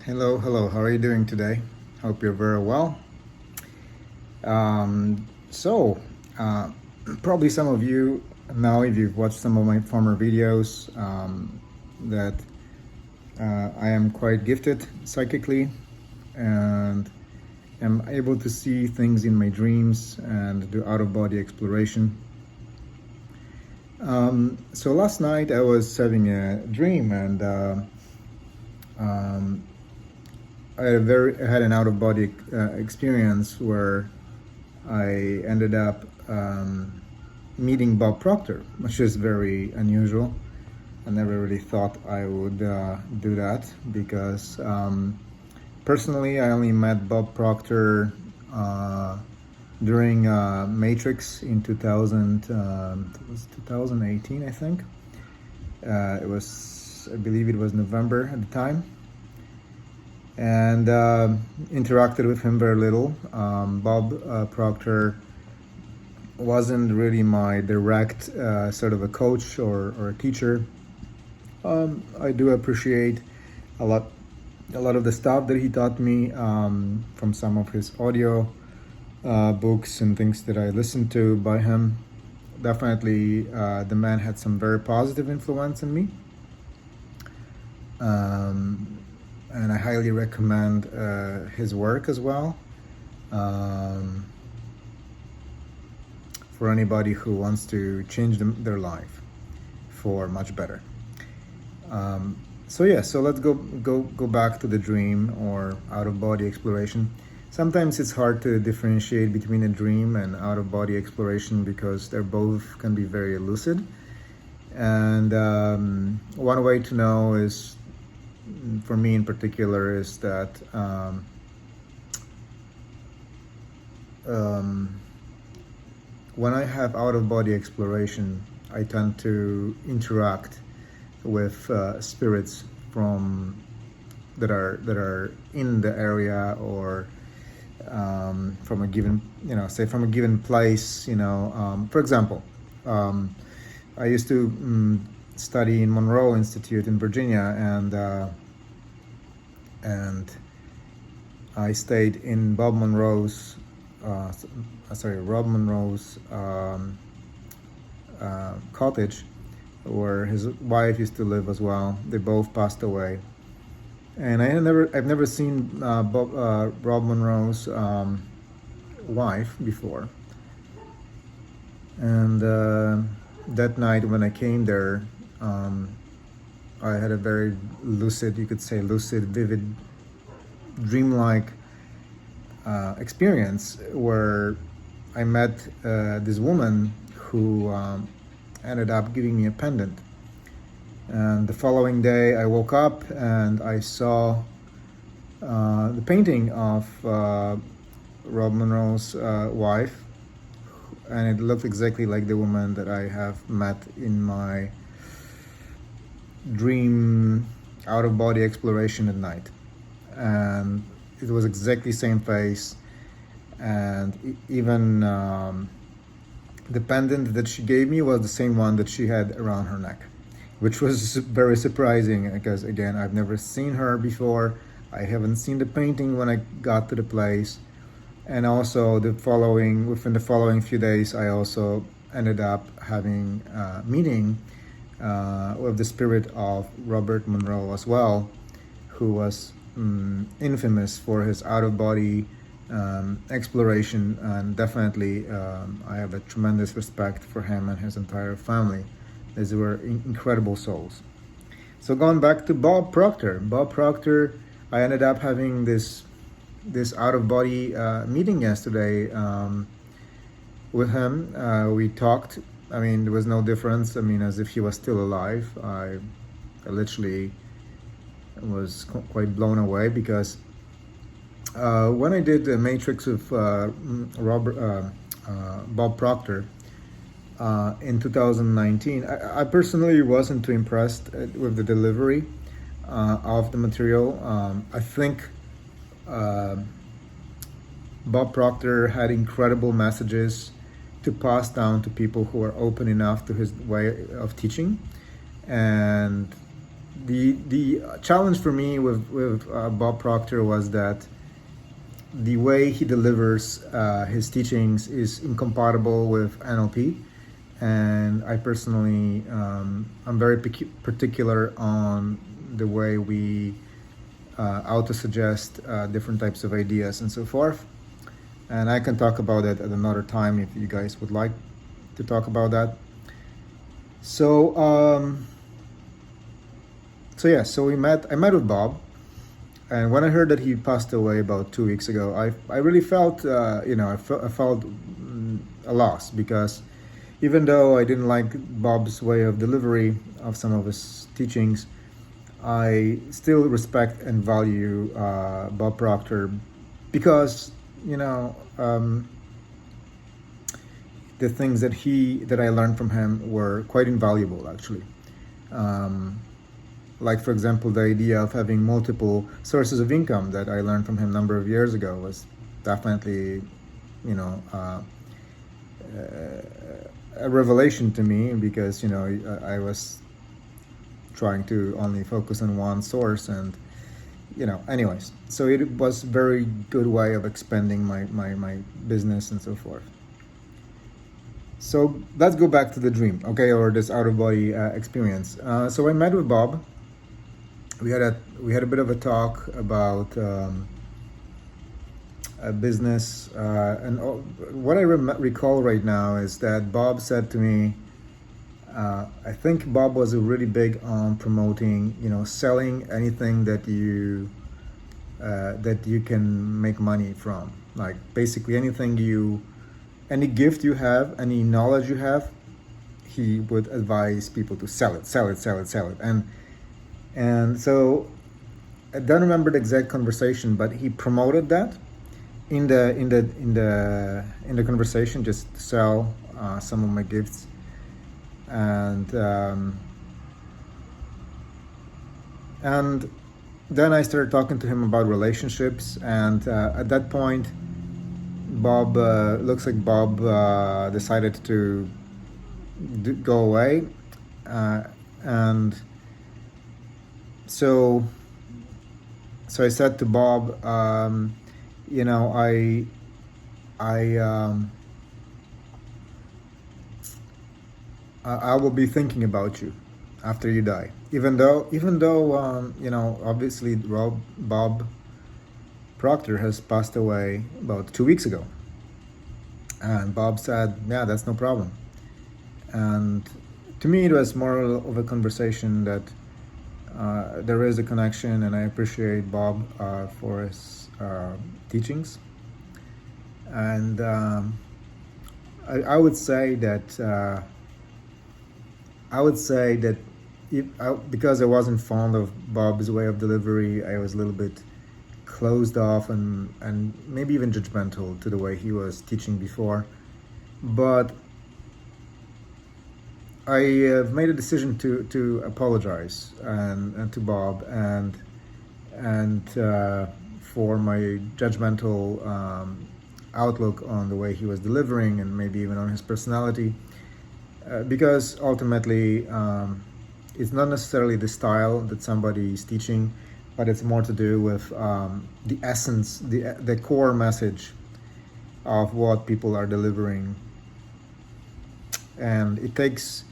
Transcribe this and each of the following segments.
Hello. How are you doing today? Hope you're very well. Um, so, uh, Probably some of you know, if you've watched some of my former videos, that I am quite gifted psychically and am able to see things in my dreams and do out of body exploration. So last night I was having a dream and um, I had an out of body experience where I ended up meeting Bob Proctor, which is very unusual. I never really thought I would do that because personally I only met Bob Proctor during Matrix in 2000. It was 2018, I think. I believe it was November at the time, and interacted with him very little. Bob Proctor wasn't really my direct sort of a coach or a teacher. I do appreciate a lot of the stuff that he taught me from some of his audio books and things that I listened to by him. Definitely, the man had some very positive influence on me. And I highly recommend his work as well for anybody who wants to change their life for much better. So let's go back to the dream or out of body exploration. Sometimes it's hard to differentiate between a dream and out of body exploration because they're both can be very lucid. And one way to know is, for me in particular, is that when I have out of body exploration, I tend to interact with spirits from that are in the area or from a given, say from a given place. For example, I used to study in Monroe Institute in Virginia, and I stayed in Rob Monroe's cottage, where his wife used to live as well. They both passed away, and I've never seen Rob Monroe's wife before. And that night when I came there, I had a very lucid, vivid, dreamlike experience where I met this woman who ended up giving me a pendant. And the following day I woke up and I saw the painting of Rob Monroe's wife, and it looked exactly like the woman that I have met in my dream out of body exploration at night. And it was exactly same face, and even the pendant that she gave me was the same one that she had around her neck, which was very surprising because, again, I've never seen her before. I haven't seen the painting when I got to the place. And also within the following few days, I also ended up having a meeting with the spirit of Robert Monroe as well, who was infamous for his out-of-body exploration, and definitely I have a tremendous respect for him and his entire family. These were incredible souls. So going back to Bob Proctor, I ended up having this out-of-body meeting yesterday with him. We talked. I mean, there was no difference. I mean, as if he was still alive. I literally was quite blown away because when I did the Matrix with Bob Proctor in 2019, I personally wasn't too impressed with the delivery of the material. I think Bob Proctor had incredible messages to pass down to people who are open enough to his way of teaching, and the challenge for me with Bob Proctor was that the way he delivers his teachings is incompatible with NLP, and I personally I'm very particular on the way we auto-suggest different types of ideas and so forth. And I can talk about it at another time if you guys would like to talk about that. So so I met with Bob, and when I heard that he passed away about 2 weeks ago, I really felt I felt a loss, because even though I didn't like Bob's way of delivery of some of his teachings, I still respect and value Bob Proctor, because the things that I learned from him were quite invaluable, actually. Like, for example, the idea of having multiple sources of income that I learned from him a number of years ago was definitely, a revelation to me, because I was trying to only focus on one source, and anyways, so it was very good way of expanding my business and so forth. So let's go back to the dream, okay, or this out-of-body experience. So I met with Bob. We had a bit of a talk about a business, and what I recall right now is that Bob said to me, I think Bob was really big on promoting, selling anything that you can make money from, like basically any gift you have, any knowledge you have, he would advise people to sell it. And so I don't remember the exact conversation, but he promoted that in the conversation, just to sell some of my gifts. And then I started talking to him about relationships, and at that point, Bob looks like Bob decided to go away, and so I said to Bob, I will be thinking about you after you die. Even though obviously Bob Proctor has passed away about 2 weeks ago. And Bob said, yeah, that's no problem. And to me, it was more of a conversation that there is a connection, and I appreciate Bob for his teachings. And I would say that because I wasn't fond of Bob's way of delivery, I was a little bit closed off and maybe even judgmental to the way he was teaching before. But I have made a decision to apologize and to Bob and for my judgmental outlook on the way he was delivering, and maybe even on his personality, because ultimately it's not necessarily the style that somebody is teaching, but it's more to do with the essence, the core message of what people are delivering. And it takes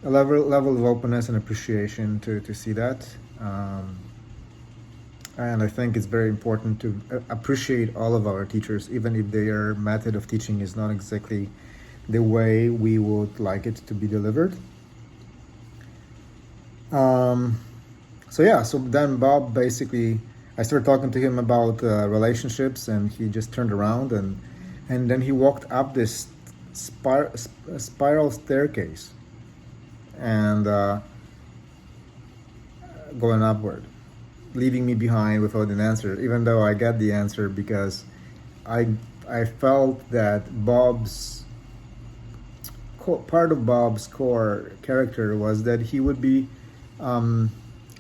a level of openness and appreciation to see that. And I think it's very important to appreciate all of our teachers, even if their method of teaching is not exactly the way we would like it to be delivered. So then Bob, basically, I started talking to him about relationships, and he just turned around and then he walked up this spiral staircase and going upward, leaving me behind without an answer, even though I got the answer, because I felt that part of Bob's core character was that he would be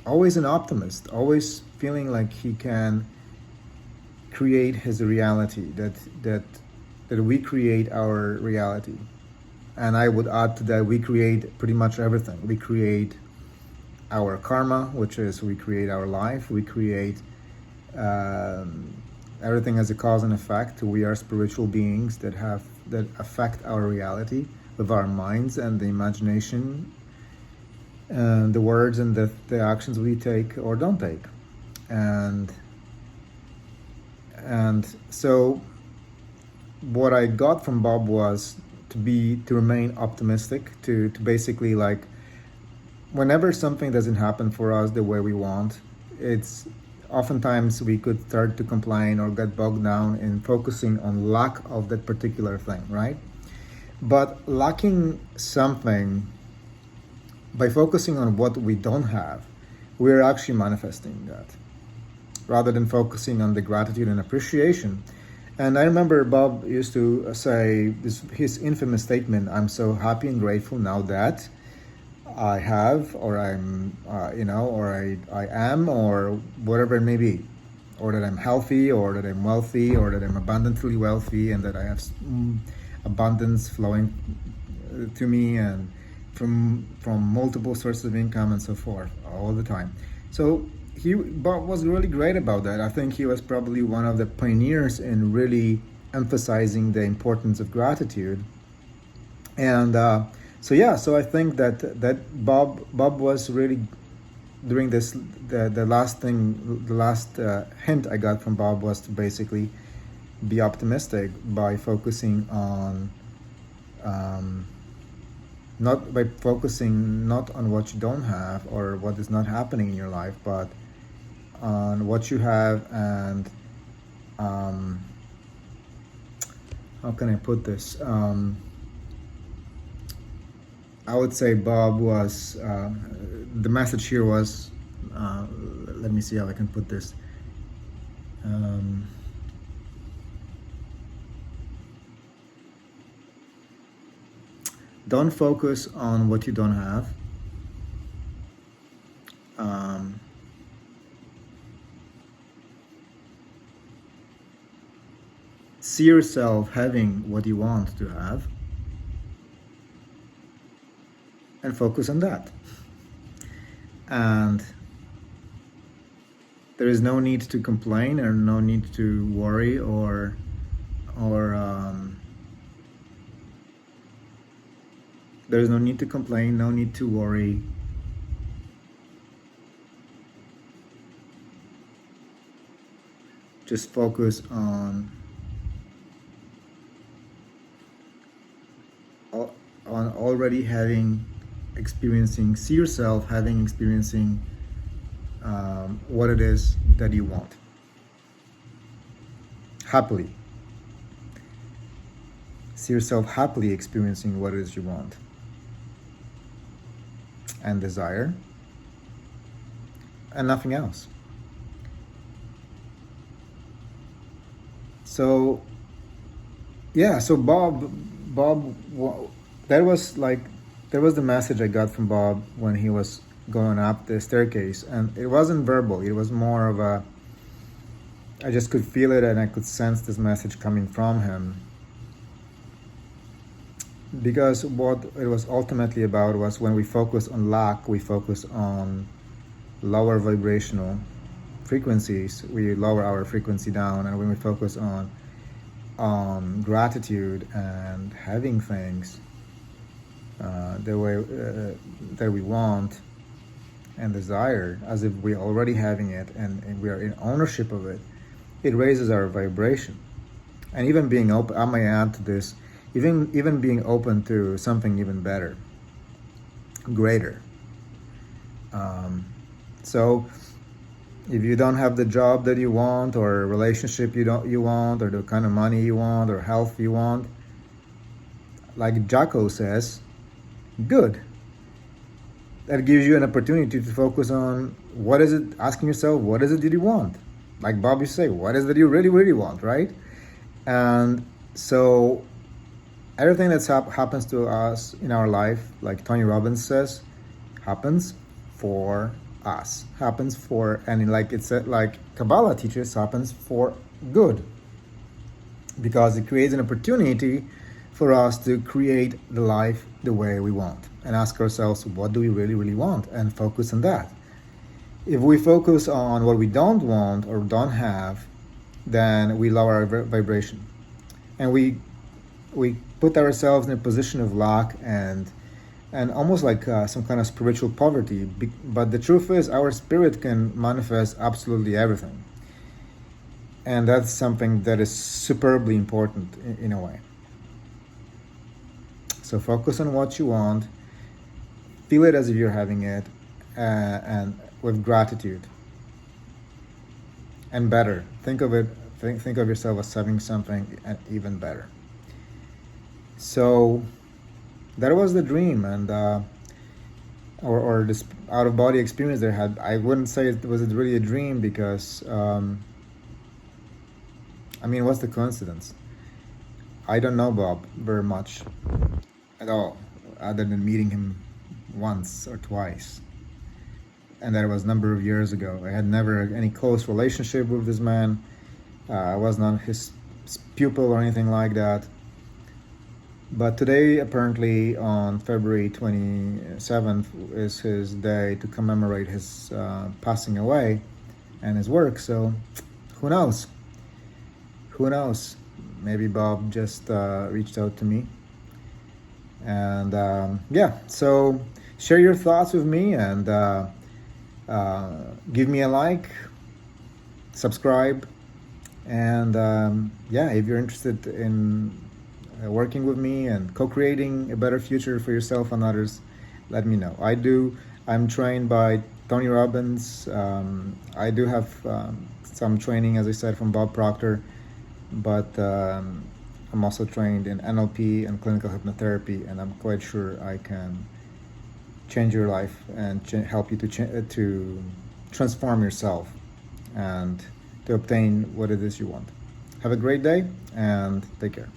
always an optimist, always feeling like he can create his reality, that we create our reality. And I would add to that, we create pretty much everything. We create our karma, which is we create our life, we create everything as a cause and effect. We are spiritual beings that affect our reality with our minds and the imagination and the words and the actions we take or don't take. And so what I got from Bob was to remain optimistic, to basically, like, whenever something doesn't happen for us the way we want, it's oftentimes we could start to complain or get bogged down in focusing on lack of that particular thing, right? But lacking something, by focusing on what we don't have, we're actually manifesting that, rather than focusing on the gratitude and appreciation. And I remember Bob used to say his infamous statement, "I'm so happy and grateful now that I have, or I'm, or I am, or whatever it may be, or that I'm healthy, or that I'm wealthy, or that I'm abundantly wealthy, and that I have abundance flowing to me, and from multiple sources of income and so forth all the time." So Bob was really great about that. I think he was probably one of the pioneers in really emphasizing the importance of gratitude. And so I think that Bob was really, during this, the last hint I got from Bob was to basically be optimistic by focusing on not on what you don't have or what is not happening in your life, but on what you have. And how can I put this? I would say Bob was, the message here was, let me see how I can put this. Don't focus on what you don't have. See yourself having what you want to have, and focus on that. And there is no need to complain, or no need to worry, or there's no need to complain, no need to worry. Just focus on already experiencing what it is that you want. Happily. See yourself happily experiencing what it is you want and desire, and nothing else. So Bob, that was the message I got from Bob when he was going up the staircase. And it wasn't verbal, it was more of I just could feel it, and I could sense this message coming from him. Because what it was ultimately about was, when we focus on lack, we focus on lower vibrational frequencies, we lower our frequency down. And when we focus on gratitude and having things the way that we want and desire, as if we're already having it, and we are in ownership of it, it raises our vibration. And even being open, I may add to this, even being open to something even better, greater. So if you don't have the job that you want, or a relationship you want, or the kind of money you want, or health you want, like Jocko says, good. That gives you an opportunity to focus on what is it, asking yourself, what is it that you want? Like Bob used to say, what is it that you really, really want, right? And so everything that happens to us in our life, like Tony Robbins says, happens for us, happens for, and like it's like Kabbalah teaches, happens for good, because it creates an opportunity for us to create the life the way we want and ask ourselves, what do we really, really want, and focus on that. If we focus on what we don't want or don't have, then we lower our vibration, and we put ourselves in a position of lack and almost like some kind of spiritual poverty. But the truth is, our spirit can manifest absolutely everything, and that's something that is superbly important in a way. So focus on what you want, feel it as if you're having it, and with gratitude. And better, think of yourself as having something even better. So that was the dream, and or this out of body experience that I had. I wouldn't say it was really a dream, because what's the coincidence? I don't know Bob very much at all, other than meeting him once or twice, and that was a number of years ago. I had never any close relationship with this man. I was not his pupil or anything like that. But today, apparently on February 27th, is his day to commemorate his passing away and his work. So who knows? Who knows? Maybe Bob just reached out to me. And so share your thoughts with me, and give me a like, subscribe, and if you're interested in working with me and co-creating a better future for yourself and others, let me know. I'm trained by Tony Robbins. I do have some training, as I said, from Bob Proctor, but I'm also trained in NLP and clinical hypnotherapy, and I'm quite sure I can change your life and help you to transform yourself and to obtain what it is you want. Have a great day, and take care.